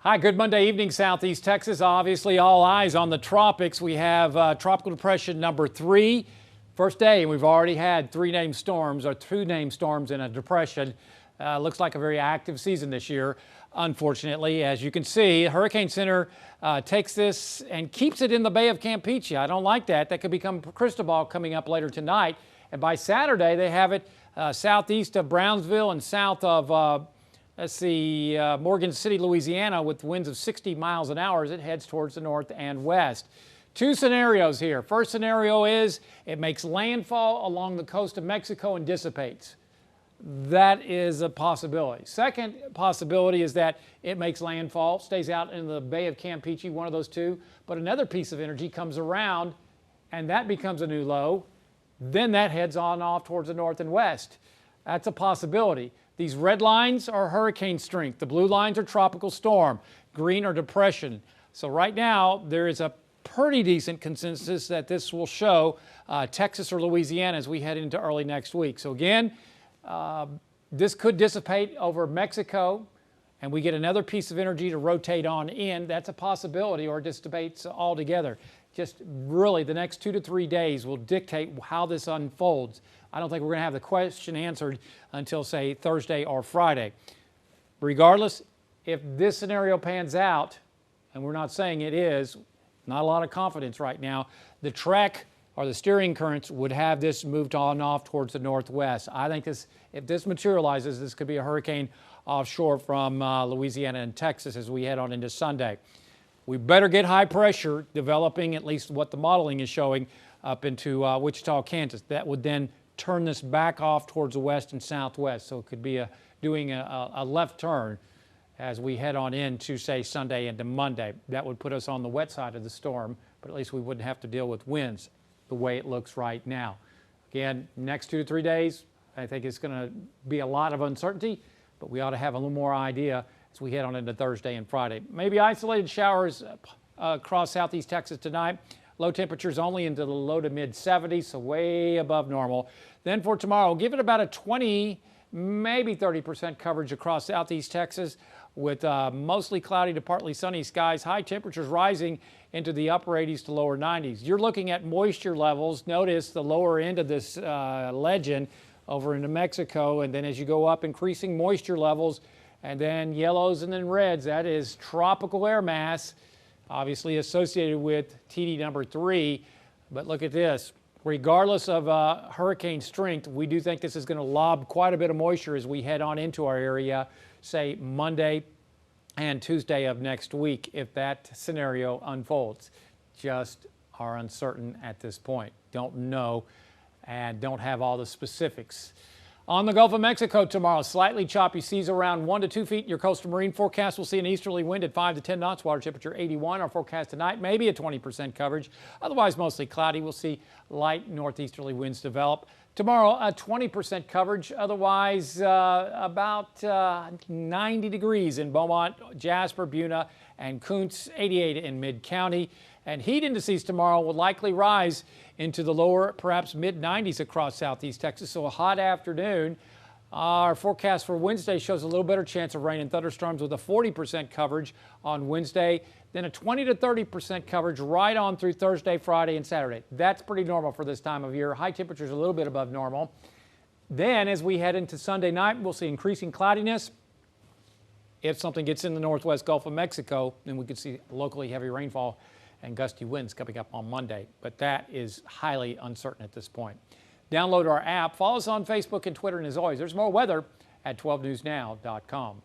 Hi, good Monday evening, Southeast Texas. Obviously, all eyes on the tropics. We have Tropical Depression number 3. First day, and we've already had 2 named storms and a depression. Looks like a very active season this year, unfortunately. As you can see, Hurricane Center takes this and keeps it in the Bay of Campeche. I don't like that. That could become Cristobal coming up later tonight. And by Saturday, they have it southeast of Brownsville and south of Morgan City, Louisiana, with winds of 60 miles an hour as it heads towards the north and west. 2 scenarios here. First scenario is it makes landfall along the coast of Mexico and dissipates. That is a possibility. Second possibility is that it makes landfall, stays out in the Bay of Campeche, one of those 2, but another piece of energy comes around and that becomes a new low. Then that heads on off towards the north and west. That's a possibility. These red lines are hurricane strength. The blue lines are tropical storm. Green are depression. So right now, there is a pretty decent consensus that this will show Texas or Louisiana as we head into early next week. So again, this could dissipate over Mexico and we get another piece of energy to rotate on in. That's a possibility, or it dissipates altogether. Just really the next 2 to 3 days will dictate how this unfolds. I don't think we're going to have the question answered until, say, Thursday or Friday. Regardless, if this scenario pans out, and we're not saying it is, not a lot of confidence right now, the track or the steering currents would have this moved on off towards the northwest. I think if this materializes, this could be a hurricane offshore from Louisiana and Texas as we head on into Sunday. We better get high pressure developing, at least what the modeling is showing, up into Wichita, Kansas. That would then turn this back off towards the west and southwest. So it could be doing a left turn as we head on into, say, Sunday into Monday. That would put us on the wet side of the storm, but at least we wouldn't have to deal with winds the way it looks right now. Again, next 2 to 3 days, I think it's going to be a lot of uncertainty, but we ought to have a little more idea as we head on into Thursday and Friday. Maybe isolated showers across southeast Texas tonight. Low temperatures only into the low to mid 70s, so way above normal. Then for tomorrow, give it about a 20, maybe 30% coverage across southeast Texas with mostly cloudy to partly sunny skies. High temperatures rising into the upper 80s to lower 90s. You're looking at moisture levels. Notice the lower end of this legend over into Mexico, and then as you go up, increasing moisture levels, and then yellows and then reds. That is tropical air mass, obviously associated with TD number 3. But look at this. Regardless of hurricane strength, we do think this is going to lob quite a bit of moisture as we head on into our area, say Monday and Tuesday of next week, if that scenario unfolds. Just are uncertain at this point. Don't know and don't have all the specifics. On the Gulf of Mexico tomorrow, slightly choppy seas around 1 to 2 feet. Your coastal marine forecast will see an easterly wind at 5 to 10 knots, water temperature 81. Our forecast tonight, maybe a 20% coverage. Otherwise, mostly cloudy. We'll see light northeasterly winds develop. Tomorrow, a 20% coverage. Otherwise, about 90 degrees in Beaumont, Jasper, Buna, and Kuntz, 88 in Mid-County. And heat indices tomorrow will likely rise into the lower, perhaps mid-90s across southeast Texas. So a hot afternoon. Our forecast for Wednesday shows a little better chance of rain and thunderstorms with a 40% coverage on Wednesday, then a 20 to 30% coverage right on through Thursday, Friday, and Saturday. That's pretty normal for this time of year. High temperatures a little bit above normal. Then as we head into Sunday night, we'll see increasing cloudiness. If something gets in the northwest Gulf of Mexico, then we could see locally heavy rainfall and gusty winds coming up on Monday. But that is highly uncertain at this point. Download our app, follow us on Facebook and Twitter, and as always, there's more weather at 12newsnow.com.